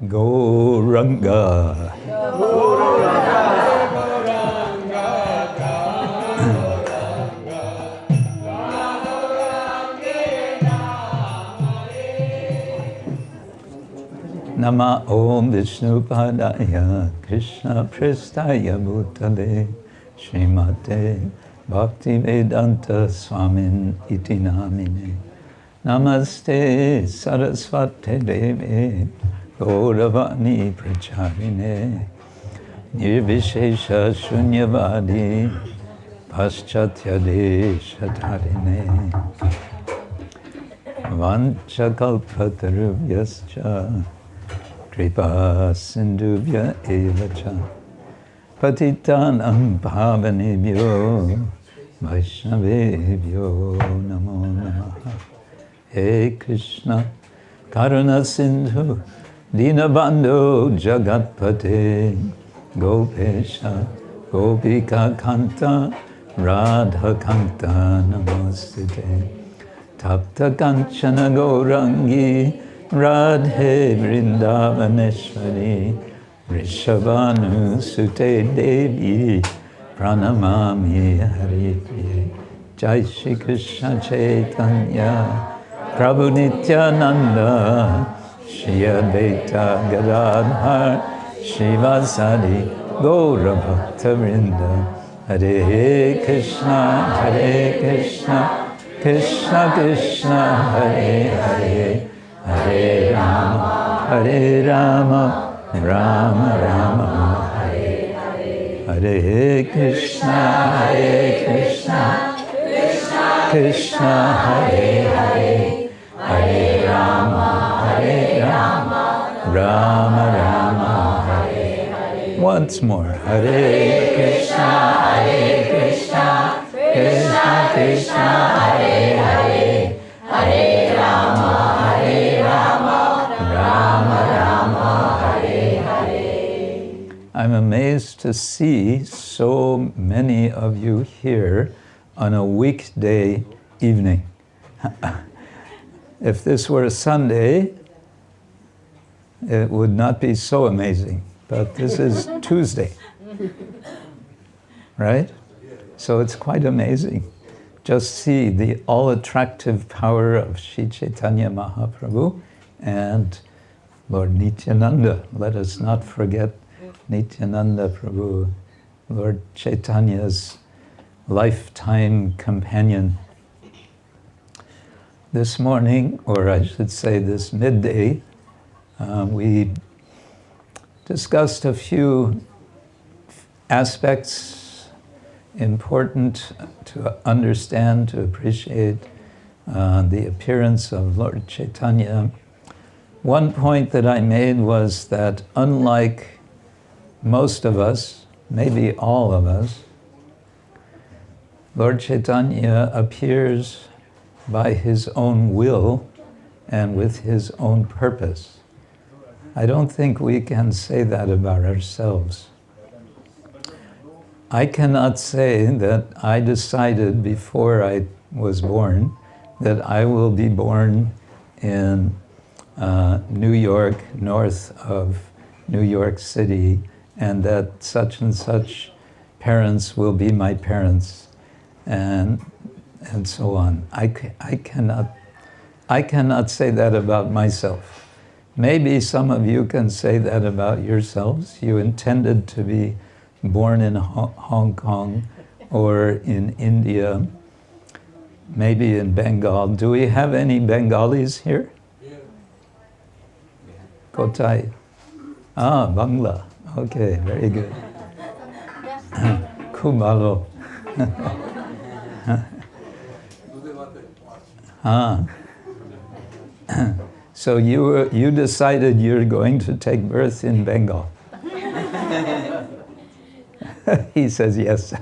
Gauranga. Nama Om Vishnu Padaya Krishna Prestaya Bhutale Srimate Bhakti Vedanta Swamin Iti Namine Namaste Saraswate Devi Gauravani Pracharine Nirvishesha Shunyavadi Paschatya Deshatarine Vanchakalpatarubhyascha Kripa Sindhubhya Evacha Patitanam Pavanebhyo Vaishnavebhyo Namo Namaha. Hey Krishna Karuna Sindhu Dinabandhu Jagatpate Gopesha Gopika Kanta Radha Kanta Namostite Tapta Kanchana Gaurangi Radhe Vrindavaneshwari Rishabhanu Sute Devi Pranamami Haripriye Jai Shri Krishna Chaitanya Prabhu Nityananda Shri Advaita Gadadhar Shivasadi Gaura Bhakta Vrinda Hare Krishna Krishna Krishna Hare Hare Hare Rama Rama Rama Hare Hare Hare Krishna Krishna Krishna Hare Hare Hare Rama Rama Rama Hare Hare. Once more, Hare Krishna Krishna Krishna Hare Hare Hare Rama Rama Rama Hare Hare. I'm amazed to see so many of you here on a weekday evening. If this were a Sunday, it would not be so amazing, but this is Tuesday, right? So it's quite amazing. Just see the all-attractive power of Sri Caitanya Mahaprabhu and Lord Nityananda. Let us not forget Nityananda Prabhu, Lord Chaitanya's lifetime companion. This morning, or I should say this midday, we discussed a few aspects important to understand, to appreciate the appearance of Lord Caitanya. One point that I made was that unlike most of us, maybe all of us, Lord Caitanya appears by his own will and with his own purpose. I don't think we can say that about ourselves. I cannot say that I decided before I was born that I will be born in New York, north of New York City, and that such and such parents will be my parents, and so on. I cannot say that about myself. Maybe some of you can say that about yourselves. You intended to be born in Hong Kong or in India, maybe in Bengal. Do we have any Bengalis here? Kotai. Ah, Bangla. Okay, very good. Kubalo. Ah. So you decided you're going to take birth in Bengal. He says yes.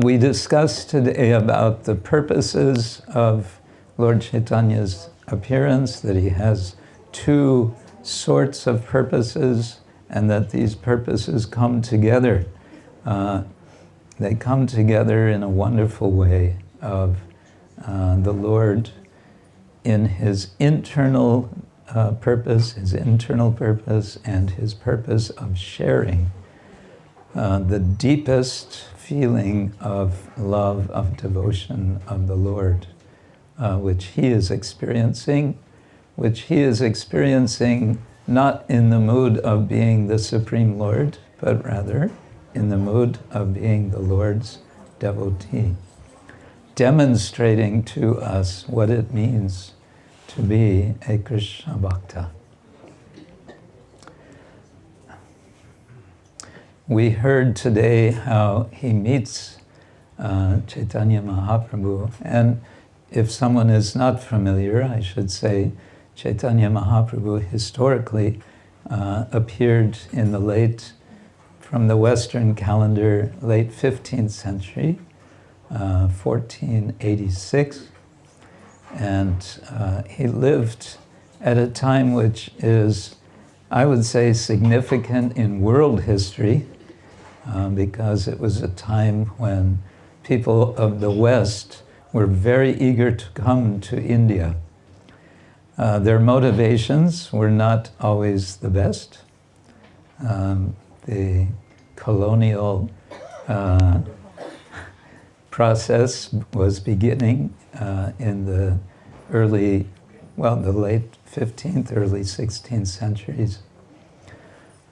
We discussed today about the purposes of Lord Chaitanya's appearance, that he has two sorts of purposes, and that these purposes come together. They come together in a wonderful way of the Lord in his internal purpose, and his purpose of sharing the deepest feeling of love, of devotion of the Lord, which he is experiencing, not in the mood of being the Supreme Lord, but rather in the mood of being the Lord's devotee, demonstrating to us what it means to be a Krishna Bhakta. We heard today how he meets Caitanya Mahaprabhu, and if someone is not familiar, I should say Caitanya Mahaprabhu historically appeared in the from the Western calendar, late 15th century, 1486, and he lived at a time which is, I would say, significant in world history, because it was a time when people of the West were very eager to come to India. Their motivations were not always the best. The colonial process was beginning in the late 15th, early 16th centuries.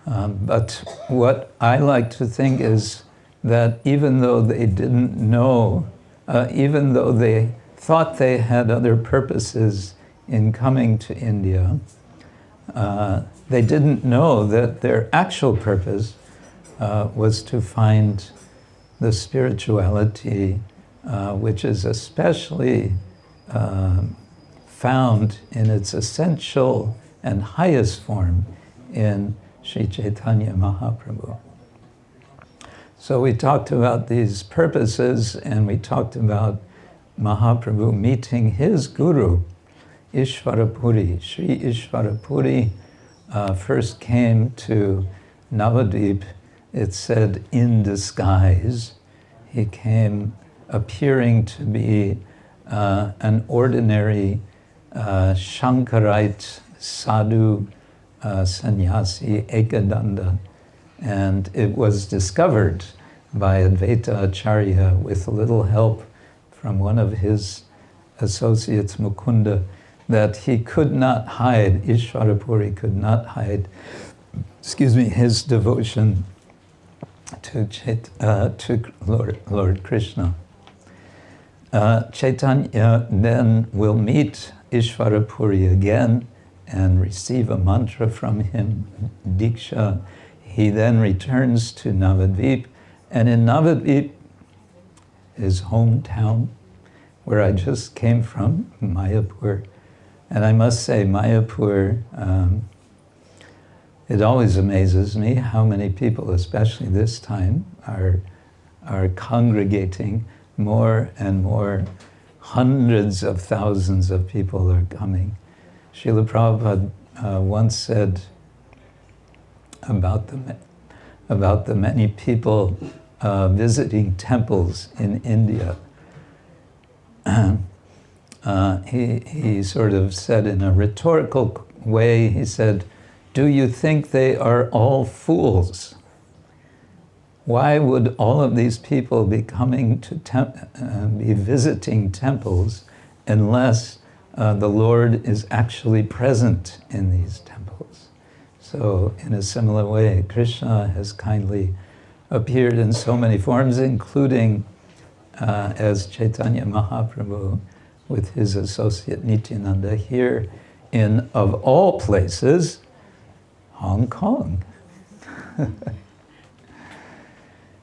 But what I like to think is that even though they didn't know, even though they thought they had other purposes in coming to India, they didn't know that their actual purpose was to find the spirituality which is especially found in its essential and highest form in Sri Caitanya Mahaprabhu. So we talked about these purposes, and we talked about Mahaprabhu meeting his guru, Ishvarapuri. Sri Ishvarapuri first came to Navadvip, it said, in disguise. He came appearing to be an ordinary Shankarite sadhu sannyasi, Ekadanda, and it was discovered by Advaita Acharya with a little help from one of his associates, Mukunda, that he could not hide, Ishvarapuri could not hide, his devotion to Lord Krishna. Caitanya then will meet Ishvarapuri again and receive a mantra from him, Diksha. He then returns to Navadvip, and in Navadvip, his hometown, where I just came from, Mayapur, and I must say, Mayapur, it always amazes me how many people, especially this time, are congregating. More and more, hundreds of thousands of people are coming. Srila Prabhupada once said about the many people visiting temples in India. He sort of said in a rhetorical way, he said, "Do you think they are all fools? Why would all of these people be coming to be visiting temples unless the Lord is actually present in these temples?" So in a similar way, Krishna has kindly appeared in so many forms, including as Caitanya Mahaprabhu with his associate Nityananda here in, of all places, Hong Kong.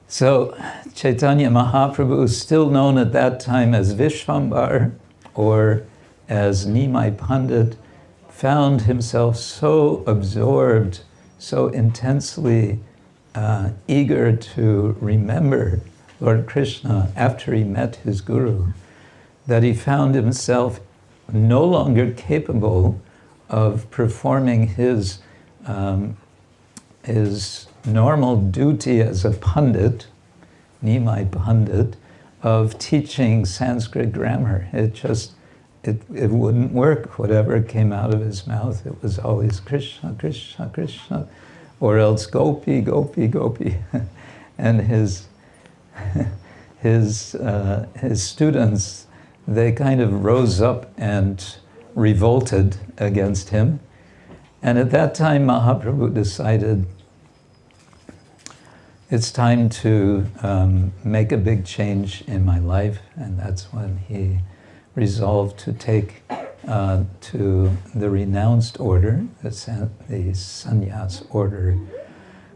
So Caitanya Mahaprabhu, still known at that time as Vishvambar or as Nimai Pandit, found himself so absorbed, so intensely eager to remember Lord Krishna after he met his guru, that he found himself no longer capable of performing his normal duty as a Pandit, Nimai Pandit, of teaching Sanskrit grammar. It just it wouldn't work. Whatever came out of his mouth, it was always Krishna, Krishna, Krishna, or else Gopi, Gopi, Gopi. And his students, they kind of rose up and revolted against him. And at that time, Mahaprabhu decided it's time to make a big change in my life, and that's when he resolved to take to the renounced order, the sannyas order.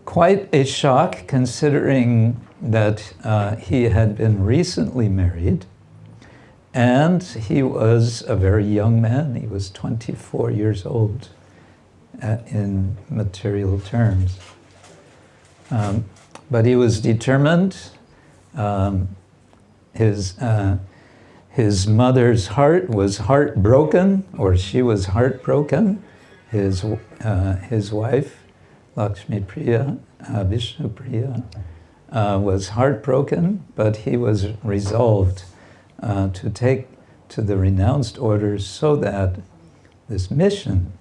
Quite a shock, considering that he had been recently married, and he was a very young man. He was 24 years old in material terms. But he was determined. His mother's heart was heartbroken, or she was heartbroken. His wife, Lakshmi Priya, Vishnu Priya, was heartbroken, but he was resolved to take to the renounced orders so that this mission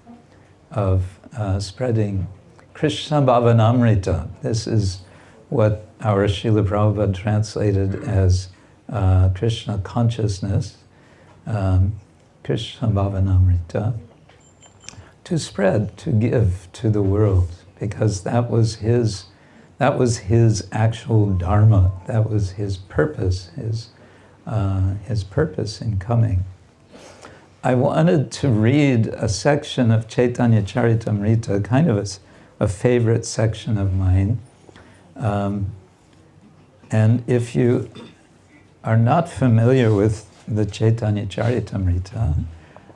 of spreading Krishna Bhavanamrita, this is what our Srila Prabhupada translated as Krishna consciousness, Krishna Bhavanamrita, to spread, to give to the world, because that was his actual dharma, that was his purpose, his purpose in coming. I wanted to read a section of Chaitanya Charitamrita, kind of a favorite section of mine. And if you are not familiar with the Chaitanya Charitamrita,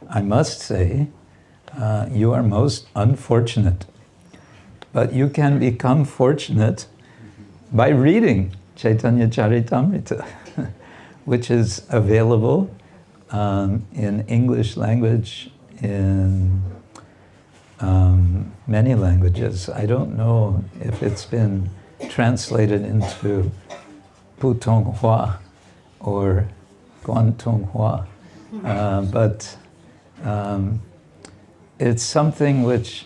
I must say you are most unfortunate. But you can become fortunate by reading Chaitanya Charitamrita, which is available in English language, in many languages. I don't know if it's been translated into Putonghua or Guantonghua, but it's something which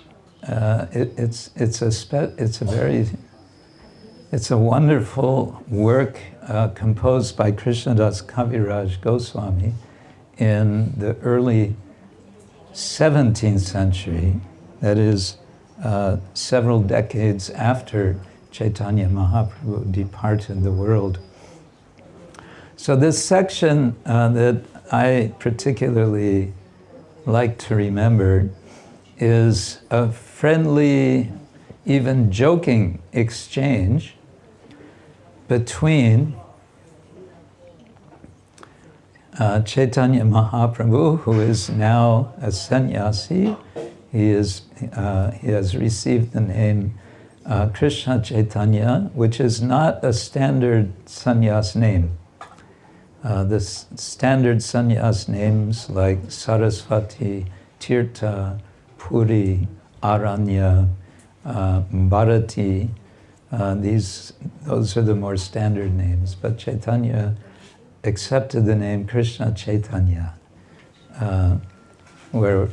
it's a wonderful work composed by Krishnadas Kaviraj Goswami in the early 17th century, that is several decades after Caitanya Mahaprabhu departed the world. So this section that I particularly like to remember is a friendly, even joking exchange between Caitanya Mahaprabhu, who is now a sannyasi. He has received the name Krishna Caitanya, which is not a standard sannyas name. The standard sannyas names like Saraswati, Tirtha, Puri, Aranya, Bharati, those are the more standard names. But Caitanya accepted the name Krishna Caitanya, where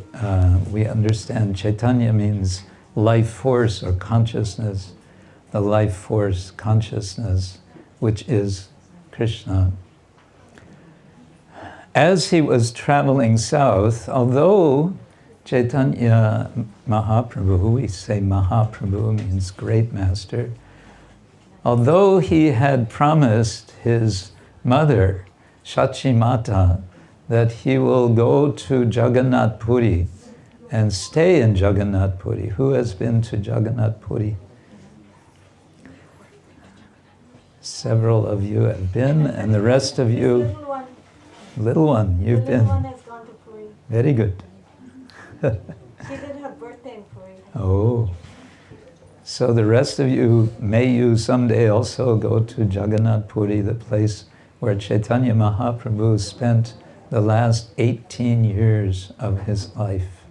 we understand Chaitanya means life force or consciousness, the life force consciousness, which is Krishna. As he was traveling south, although Caitanya Mahaprabhu, we say Mahaprabhu means great master, although he had promised his mother, Shachimata, that he will go to Jagannath Puri and stay in Jagannath Puri. Who has been to Jagannath Puri? Several of you have been, and the rest of you, little one, you've been. Little one has gone to Puri. Very good. She did her birthday in Puri. Oh. So the rest of you, may you someday also go to Jagannath Puri, the place where Caitanya Mahaprabhu spent the last 18 years of his life.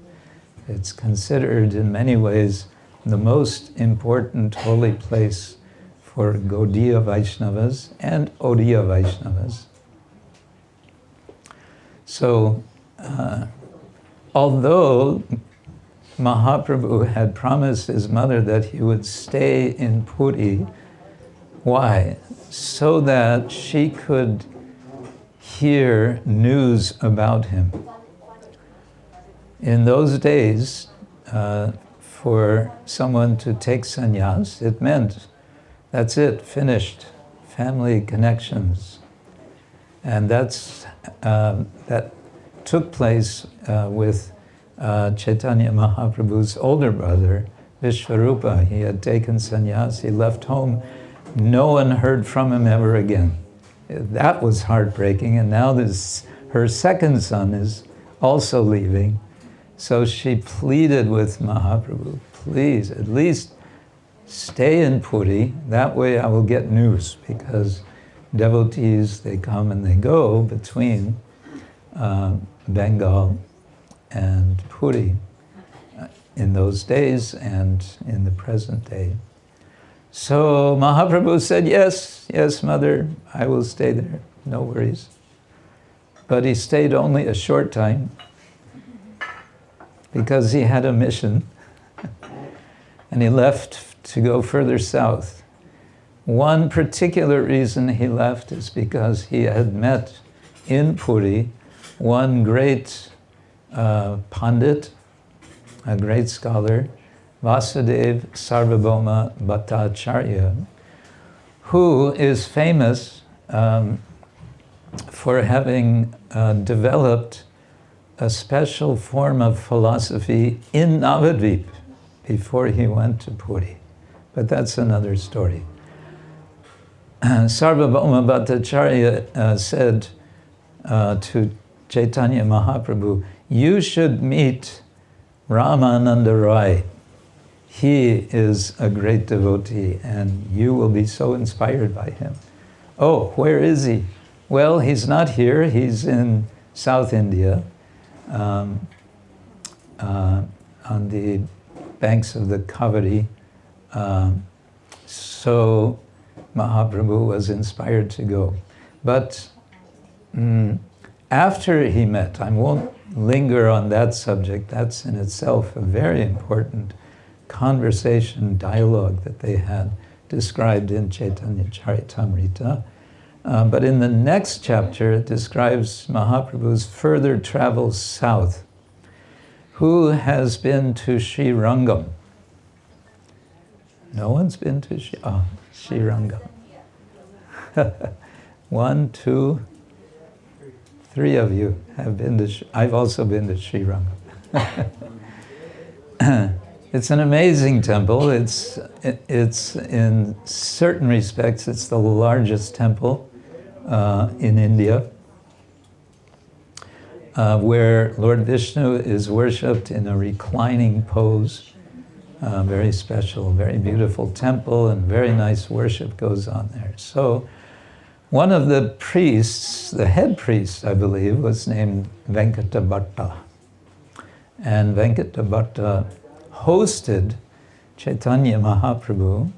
It's considered in many ways the most important holy place for Gaudiya Vaishnavas and Odiya Vaishnavas. So although Mahaprabhu had promised his mother that he would stay in Puri, why? So that she could hear news about him. In those days, for someone to take sannyas, it meant that's it, finished, family connections. And that took place with Caitanya Mahaprabhu's older brother, Vishvarupa. He had taken sannyas, he left home. No one heard from him ever again. That was heartbreaking, and now her second son is also leaving. So she pleaded with Mahaprabhu, please, at least stay in Puri, that way I will get news, because devotees, they come and they go between Bengal and Puri in those days and in the present day. So Mahaprabhu said, yes, mother, I will stay there, no worries. But he stayed only a short time because he had a mission and he left to go further south. One particular reason he left is because he had met in Puri one great Pandit, a great scholar, Vasudeva Sarvabhauma Bhattacharya, who is famous for having developed a special form of philosophy in Navadvip before he went to Puri. But that's another story. Sarvabhauma Bhattacharya said to Caitanya Mahaprabhu, you should meet Ramananda Rai. He is a great devotee and you will be so inspired by him. Oh, where is he? Well, he's not here, he's in South India, on the banks of the Kaveri. So Mahaprabhu was inspired to go. But after he met, I won't linger on that subject, that's in itself a very important conversation, dialogue that they had described in Chaitanya Charitamrita. But in the next chapter, it describes Mahaprabhu's further travels south. Who has been to Srirangam? No one's been to Srirangam. 1, 2, 3 of you have been to, I've also been to Srirangam. It's an amazing temple. It's in certain respects, it's the largest temple in India, where Lord Visnu is worshipped in a reclining pose. Very special, very beautiful temple, and very nice worship goes on there. So one of the priests, the head priest, I believe, was named Venkata Bhatta. And Venkata Bhatta hosted Caitanya Mahaprabhu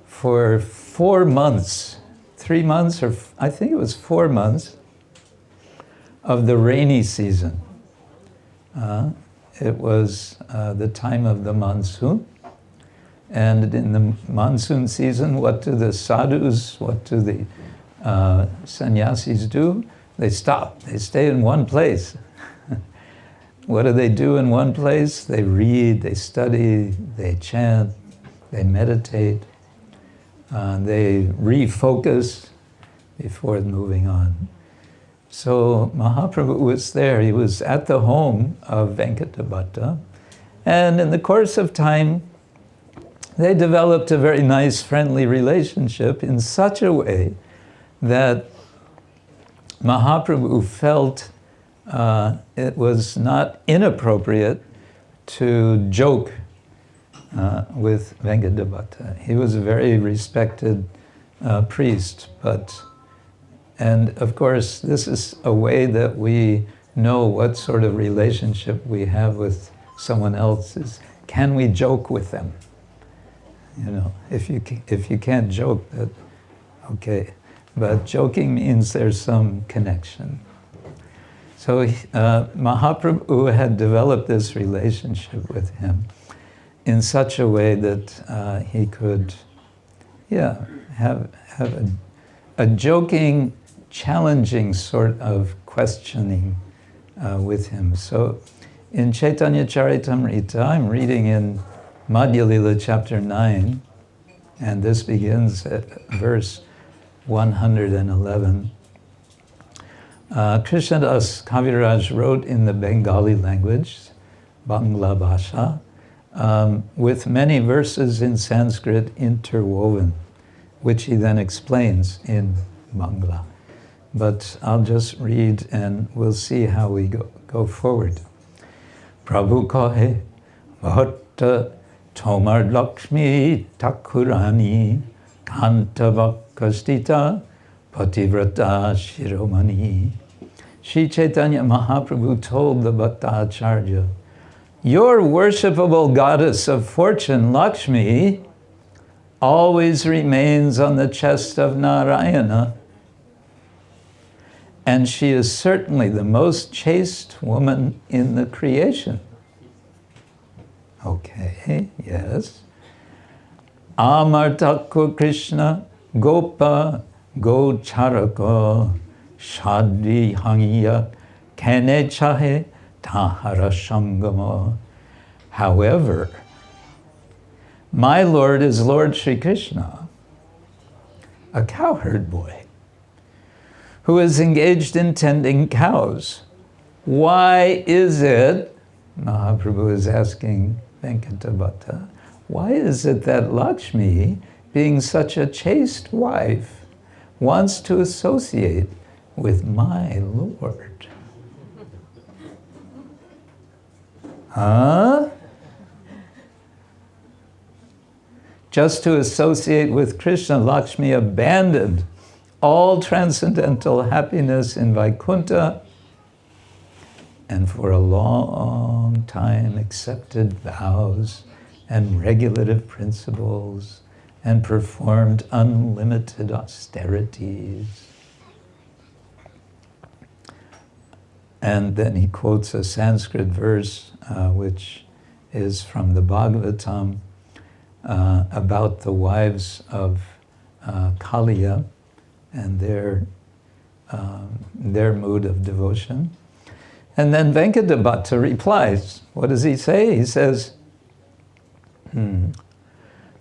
for 4 months, 3 months, or I think it was 4 months of the rainy season. It was the time of the monsoon. And in the monsoon season, what do the sadhus, what do the sannyasis do? They stop, they stay in one place. What do they do in one place? They read, they study, they chant, they meditate, they refocus before moving on. So Mahaprabhu was there. He was at the home of Venkata Bhatta. And in the course of time, they developed a very nice, friendly relationship in such a way that Mahaprabhu felt it was not inappropriate to joke with Venkata Bhatta. He was a very respected priest, and of course, this is a way that we know what sort of relationship we have with someone else. Is, can we joke with them? You know, if you can't joke, that okay. But joking means there's some connection. So Mahaprabhu had developed this relationship with him in such a way that he could, have a joking, challenging sort of questioning with him. So in Chaitanya Charitamrita, I'm reading in Madhya Lila chapter 9, and this begins at verse 111. Krishnadas Kaviraj wrote in the Bengali language, Bangla Bhasha, with many verses in Sanskrit interwoven, which he then explains in Bangla. But I'll just read and we'll see how we go forward. Prabhu kahe bhatta tomar lakshmi takurani kanta vakkastita pativrata shiromani. Sri Caitanya Mahaprabhu told the Bhattacharya, your worshipable goddess of fortune, Lakshmi, always remains on the chest of Narayana, and she is certainly the most chaste woman in the creation. Okay, yes. Amartaku Krishna Gopa Gocharaka Shadri Hangiya Kene Chahe Tahara Shangama. However, my Lord is Lord Sri Krishna, a cowherd boy, who is engaged in tending cows. Why is it, Mahaprabhu is asking Venkata Bhatta, why is it that Lakshmi, being such a chaste wife, wants to associate with my Lord? Huh? Just to associate with Krishna, Lakshmi abandoned all transcendental happiness in Vaikuntha and for a long time accepted vows and regulative principles and performed unlimited austerities. And then he quotes a Sanskrit verse, which is from the Bhagavatam, about the wives of Kaliya and their mood of devotion. And then Venkata Bhatta replies. What does he say? He says,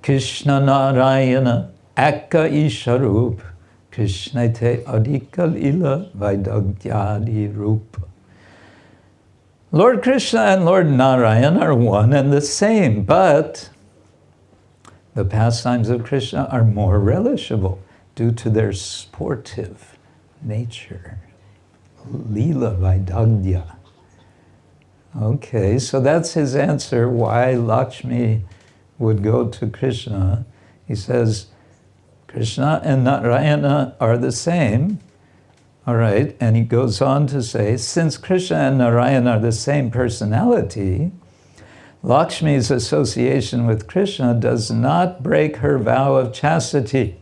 Krishna Narayana Akka Isharup Krishnate Adhika Lila Vaidagdyadi Rupa. Lord Krishna and Lord Narayan are one and the same, but the pastimes of Krishna are more relishable due to their sportive nature. Lila Vaidagdya. Okay, so that's his answer why Lakshmi would go to Krishna. He says, Krishna and Narayana are the same. All right, and he goes on to say, since Krishna and Narayana are the same personality, Lakshmi's association with Krishna does not break her vow of chastity.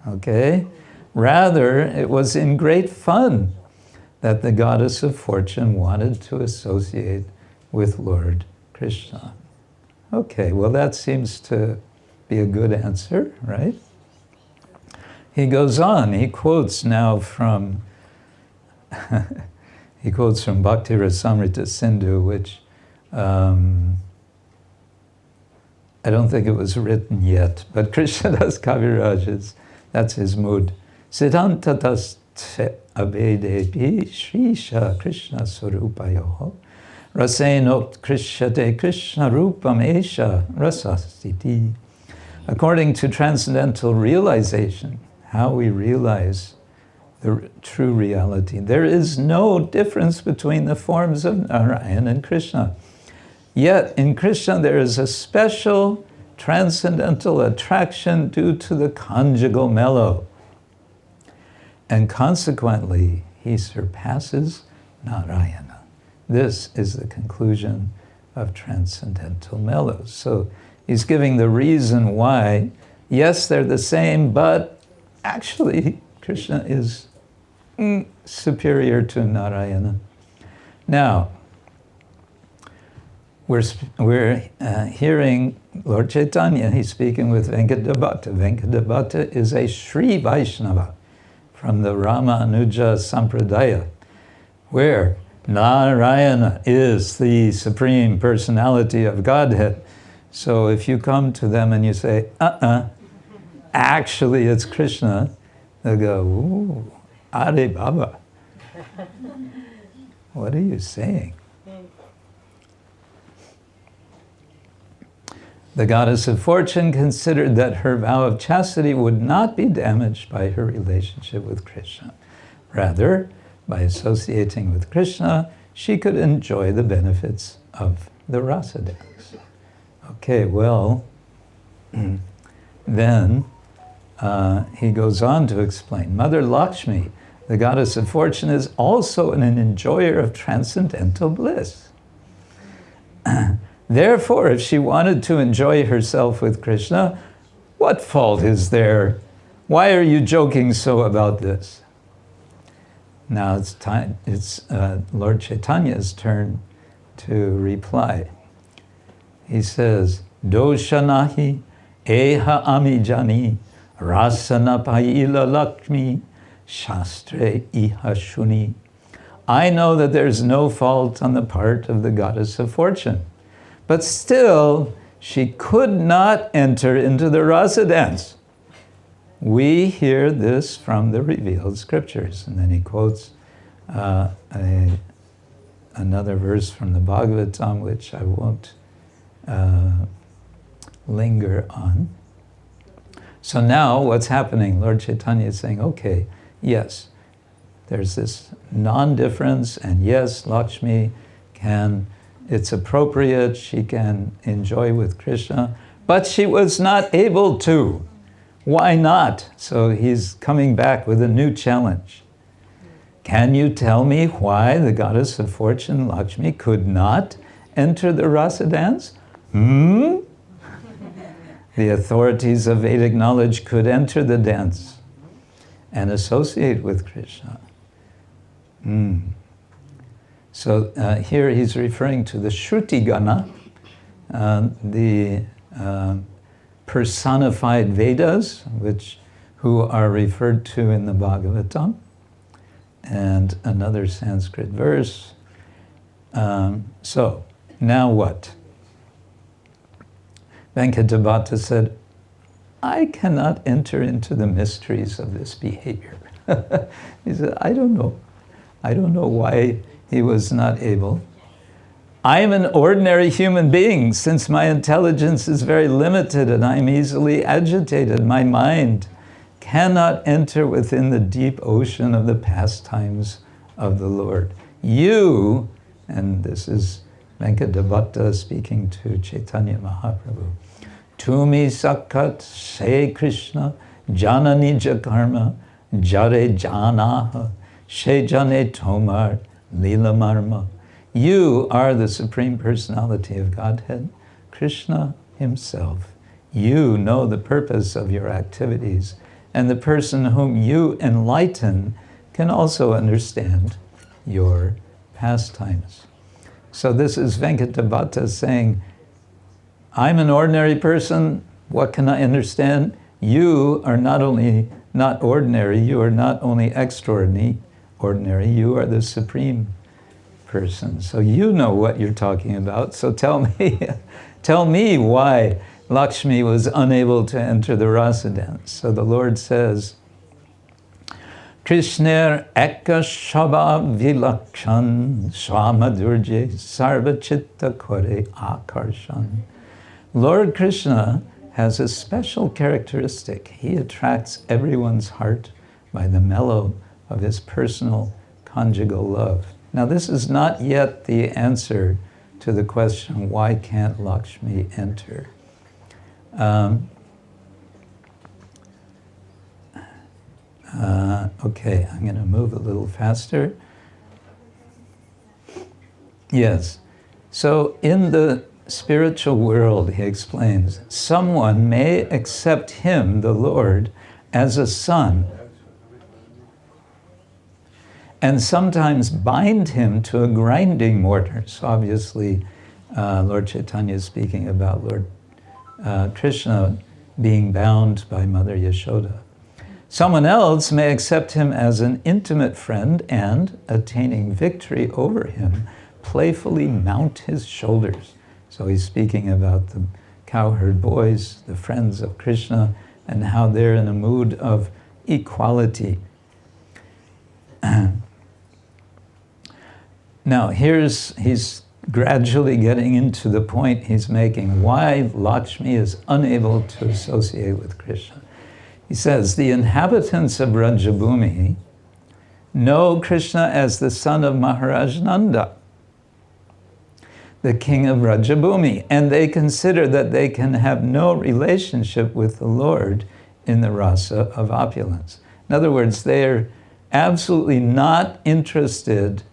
Okay? Rather, it was in great fun that the goddess of fortune wanted to associate with Lord Krishna. Okay, well that seems to be a good answer, right? He goes on, he quotes now from, he quotes from Bhakti Rasamrita Sindhu, which I don't think it was written yet, but Krishnadas Kaviraj that's his mood. Siddhantatas abedepi Shrisha Krishna Swarupayoho Rasenot Krishyate Krishna Rupam Esha Rasastiti. According to transcendental realization, how we realize the true reality, there is no difference between the forms of Narayan and Krishna. Yet in Krishna there is a special transcendental attraction due to the conjugal mellow. And consequently, he surpasses Narayana. This is the conclusion of transcendental mellows. So he's giving the reason why, yes, they're the same, but actually Krishna is superior to Narayana. Now, we're hearing Lord Caitanya. He's speaking with Venkata Bhatta. Venkata Bhatta is a Sri Vaishnava from the Ramanuja Sampradaya, where Narayana is the Supreme Personality of Godhead. So if you come to them and you say, actually it's Krishna, they'll go, ooh, Are Baba. What are you saying? The goddess of fortune considered that her vow of chastity would not be damaged by her relationship with Krishna. Rather, by associating with Krishna, she could enjoy the benefits of the rasa dance. Okay, well, then he goes on to explain, Mother Lakshmi, the goddess of fortune, is also an enjoyer of transcendental bliss. Therefore, if she wanted to enjoy herself with Krishna, what fault is there? Why are you joking so about this? Now it's Lord Caitanya's turn to reply. He says, Doshanahi eha amijani rasana paila lakshmi shastre iha shuni. I know that there's no fault on the part of the goddess of fortune, but still she could not enter into the rasa dance. We hear this from the revealed scriptures. And then he quotes another verse from the Bhagavatam, which I won't linger on. So now what's happening? Lord Caitanya is saying, okay, yes, there's this non-difference, and yes, Lakshmi it's appropriate, she can enjoy with Krishna, but she was not able to. Why not? So he's coming back with a new challenge. Can you tell me why the goddess of fortune, Lakshmi, could not enter the rasa dance? The authorities of Vedic knowledge could enter the dance and associate with Krishna. So here he's referring to the Shruti Gana, the personified Vedas, who are referred to in the Bhagavatam, and another Sanskrit verse. So, now what? Venkata Bhatta said, I cannot enter into the mysteries of this behavior. He said, I don't know. I don't know why he was not able. I am an ordinary human being. Since my intelligence is very limited and I'm easily agitated, my mind cannot enter within the deep ocean of the pastimes of the Lord. You, and this is Venkata Bhatta speaking to Caitanya Mahaprabhu, Tumi Sakat Se Krishna Janani Jakarma Jare Janaha She Jane Tomar Lila Marma. You are the Supreme Personality of Godhead, Krishna himself. You know the purpose of your activities, and the person whom you enlighten can also understand your pastimes. So this is Venkata Bhatta saying, I'm an ordinary person, what can I understand? You are not only not ordinary, you are not only extraordinary, you are the Supreme Person. So you know what you're talking about, so tell me why Lakshmi was unable to enter the rasa dance. So the Lord says, Krishner eka shaba vilakshan swamadurje sarvachitta kore akarshan. Lord Krishna has a special characteristic. He attracts everyone's heart by the mellow of his personal conjugal love. Now this is not yet the answer to the question, why can't Lakshmi enter? Okay, I'm going to move a little faster. Yes, so in the spiritual world, he explains, someone may accept him, the Lord, as a son. and sometimes bind him to a grinding mortar. So obviously, Lord Chaitanya is speaking about Lord Krishna being bound by Mother Yashoda. Someone else may accept him as an intimate friend and, attaining victory over him, playfully mount his shoulders. So he's speaking about the cowherd boys, the friends of Krishna, and how they're in a mood of equality. Now he's gradually getting into the point he's making, why Lakshmi is unable to associate with Krishna. He says, the inhabitants of Brajabhumi know Krishna as the son of Maharaj Nanda, the king of Brajabhumi, and they consider that they can have no relationship with the Lord in the rasa of opulence. In other words, they're absolutely not interested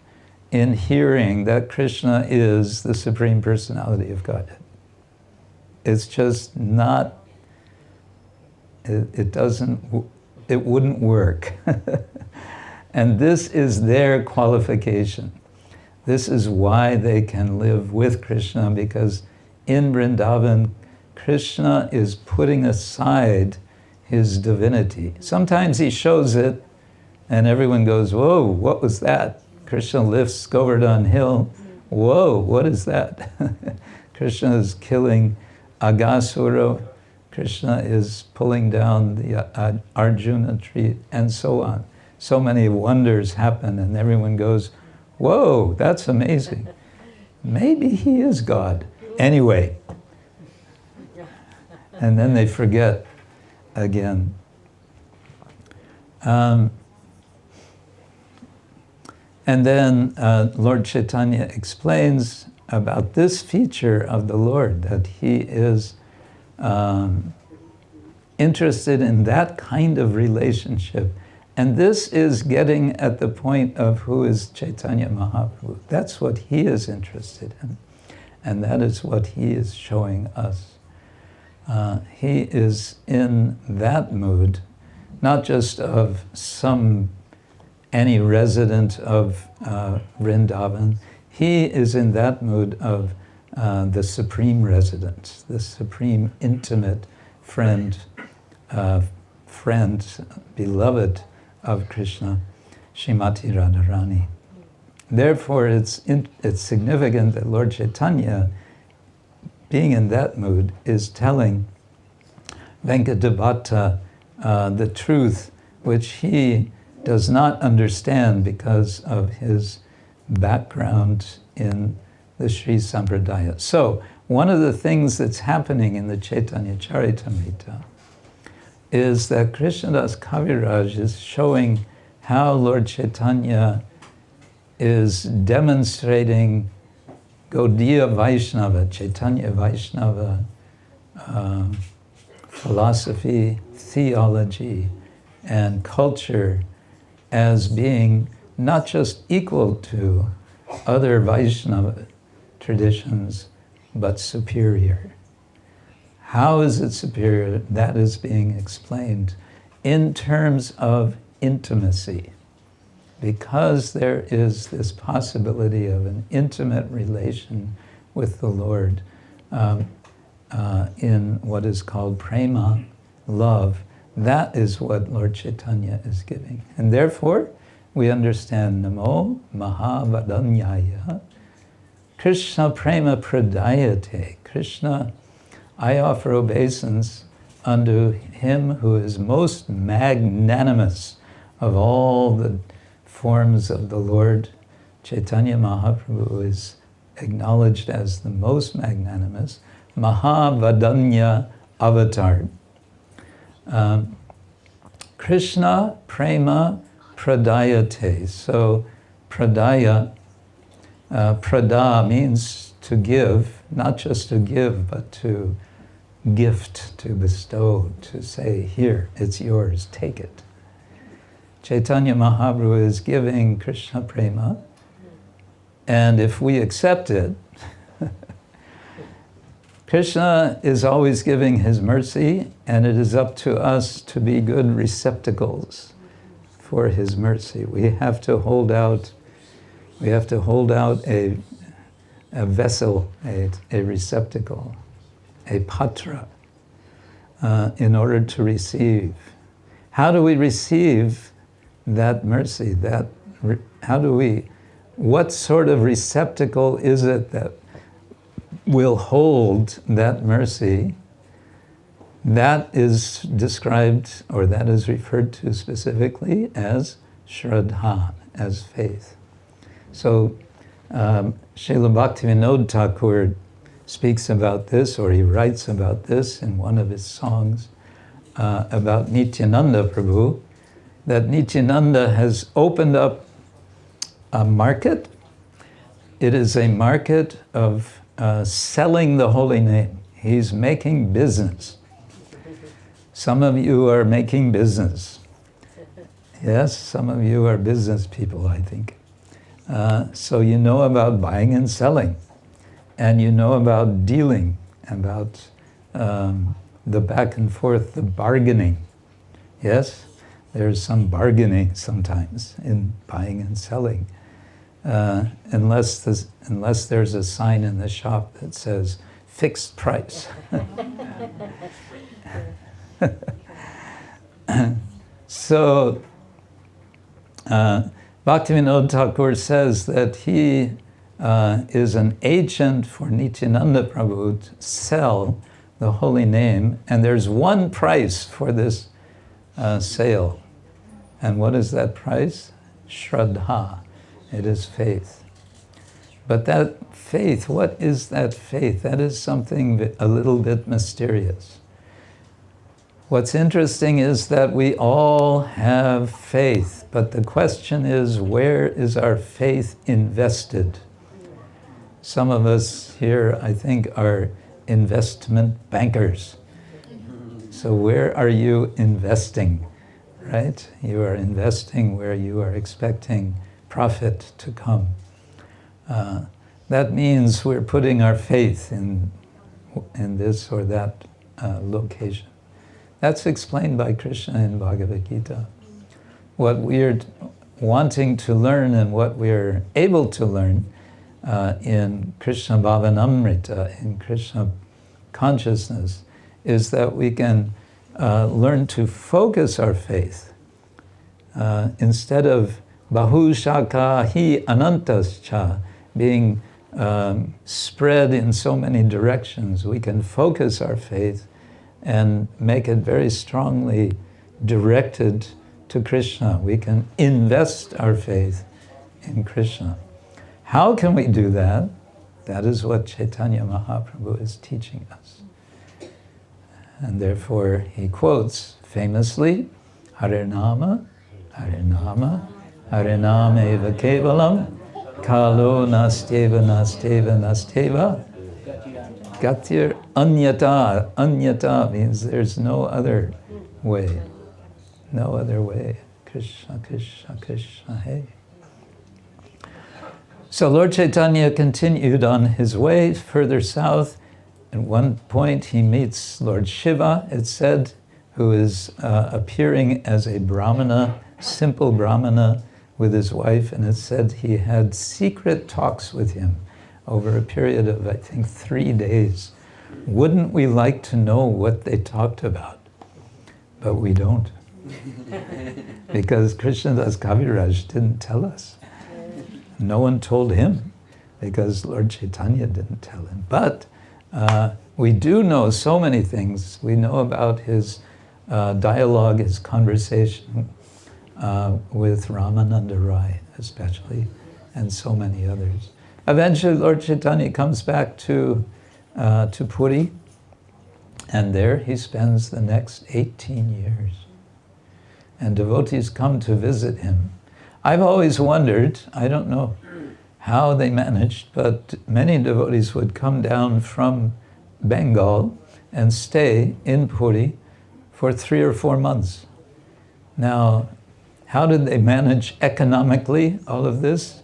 in hearing that Krishna is the Supreme Personality of Godhead. It's just not, it wouldn't work. And this is their qualification. This is why they can live with Krishna, because in Vrindavan, Krishna is putting aside his divinity. Sometimes he shows it, and everyone goes, whoa, what was that? Krishna lifts Govardhan Hill. Whoa, what is that? Krishna is killing Aghasura. Krishna is pulling down the Arjuna tree, and so on. So many wonders happen, and everyone goes, whoa, that's amazing. Maybe he is God. Anyway. And then they forget again. And then Lord Chaitanya explains about this feature of the Lord, that he is interested in that kind of relationship. And this is getting at the point of who is Caitanya Mahaprabhu. That's what he is interested in. And that is what he is showing us. He is in that mood, not just of any resident of Vrindavan. He is in that mood of the supreme resident, the supreme intimate friend, beloved of Krishna, Srimati Radharani. Therefore, it's significant that Lord Caitanya, being in that mood, is telling Venkata Bhatta the truth which he does not understand because of his background in the Sri Sampradaya. So, one of the things that's happening in the Chaitanya Charitamrita is that Krishnadas Kaviraj is showing how Lord Chaitanya is demonstrating Gaudiya Vaishnava, Chaitanya Vaishnava, philosophy, theology, and culture as being not just equal to other Vaishnava traditions, but superior. How is it superior? That is being explained in terms of intimacy. Because there is this possibility of an intimate relation with the Lord in what is called prema, love, that is what Lord Caitanya is giving. And therefore, we understand Namo Mahavadanyaya Krishna Prema Pradayate. Krishna, I offer obeisance unto him who is most magnanimous of all the forms of the Lord. Caitanya Mahaprabhu is acknowledged as the most magnanimous, Mahavadanya avatar. Krishna Prema Pradayate. So pradaya, prada means to give, not just to give, but to gift, to bestow, to say, here, it's yours, take it. Caitanya Mahaprabhu is giving Krishna Prema, and if we accept it, Krishna is always giving his mercy, and it is up to us to be good receptacles for his mercy. We have to hold out a vessel, a receptacle, a patra, in order to receive. How do we receive that mercy? What sort of receptacle is it that will hold that mercy? That is described, or that is referred to specifically as Shraddha, as faith. So Srila Bhaktivinoda Thakur speaks about this, or he writes about this in one of his songs about Nityananda Prabhu, that Nityananda has opened up a market. It is a market of selling the holy name. He's making business. Some of you are making business. Yes, some of you are business people, I think. So you know about buying and selling, and you know about dealing, about the back and forth, the bargaining. Yes, there's some bargaining sometimes in buying and selling, unless there's a sign in the shop that says fixed price. So Bhaktivinoda Thakur says that he is an agent for Nityananda Prabhu to sell the holy name, and there's one price for this sale. And what is that price? Shraddha. It is faith. But that faith, what is that faith? That is something a little bit mysterious. What's interesting is that we all have faith, but the question is, where is our faith invested? Some of us here, I think, are investment bankers. So where are you investing, right? You are investing where you are expecting profit to come. That means we're putting our faith in this or that location. That's explained by Krishna in Bhagavad Gita. What we're wanting to learn and what we're able to learn in Krishna Bhavanamrita, in Krishna consciousness, is that we can learn to focus our faith. Instead of Bahu Shaka Hi Anantascha, being spread in so many directions, we can focus our faith and make it very strongly directed to Krishna. We can invest our faith in Krishna. How can we do that? That is what Caitanya Mahaprabhu is teaching us. And therefore he quotes famously, Harinama, Harinama, Harinama eva kevalam, kalo nasteva nasteva nasteva, Gatir anyata. Anyata means there's no other way. No other way. Krishna, Krishna, Krishna, hey. So Lord Caitanya continued on his way further south. At one point he meets Lord Shiva, it said, who is appearing as a brahmana, simple brahmana, with his wife, and it said he had secret talks with him over a period of, I think, 3 days. Wouldn't we like to know what they talked about? But we don't. Because Krishnadas Kaviraj didn't tell us. No one told him, because Lord Caitanya didn't tell him. But we do know so many things. We know about his dialogue, his conversation with Ramananda Rai, especially, and so many others. Eventually, Lord Caitanya comes back to Puri, and there he spends the next 18 years. And devotees come to visit him. I've always wondered, I don't know how they managed, but many devotees would come down from Bengal and stay in Puri for 3 or 4 months. Now, how did they manage economically all of this?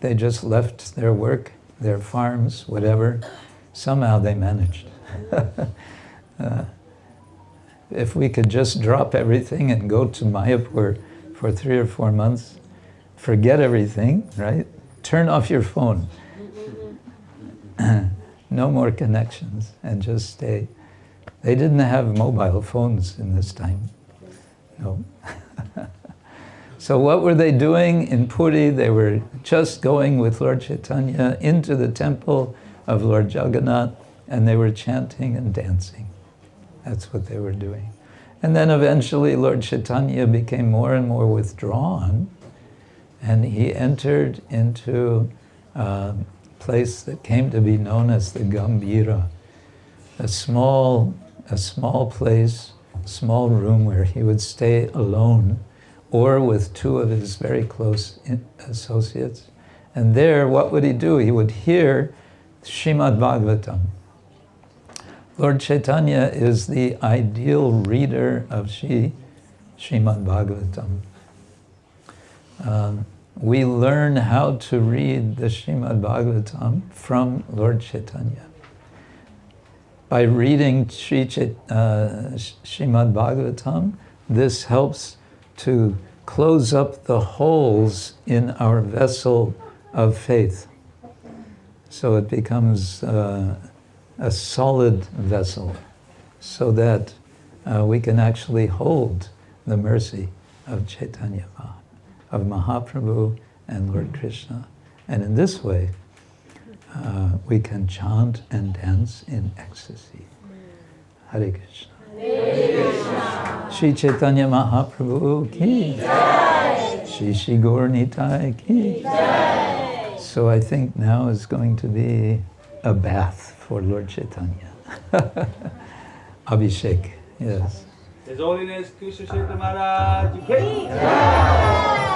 They just left their work, their farms, whatever. Somehow they managed. if we could just drop everything and go to Mayapur for 3 or 4 months, forget everything, right? Turn off your phone. No more connections, and just stay. They didn't have mobile phones in this time. No. So what were they doing in Puri? They were just going with Lord Caitanya into the temple of Lord Jagannath, and they were chanting and dancing. That's what they were doing. And then eventually Lord Caitanya became more and more withdrawn, and he entered into a place that came to be known as the Gambhira, a small place, small room where he would stay alone or with 2 of his very close associates. And there, what would he do? He would hear Srimad Bhagavatam. Lord Caitanya is the ideal reader of Srimad Bhagavatam. We learn how to read the Srimad Bhagavatam from Lord Caitanya. By reading Srimad Bhagavatam, this helps to close up the holes in our vessel of faith. So it becomes a solid vessel, so that we can actually hold the mercy of Chaitanya, of Mahaprabhu and Lord Krishna. And in this way, we can chant and dance in ecstasy. Hare Krishna. Hare Krishna. Sri Caitanya Mahaprabhu ki jai. Shri Gaura Nitai ki jai. So I think now is going to be a bath for Lord Caitanya. Abhishek, yes. His Holiness Krishna Kshetra Maharaj ki jai.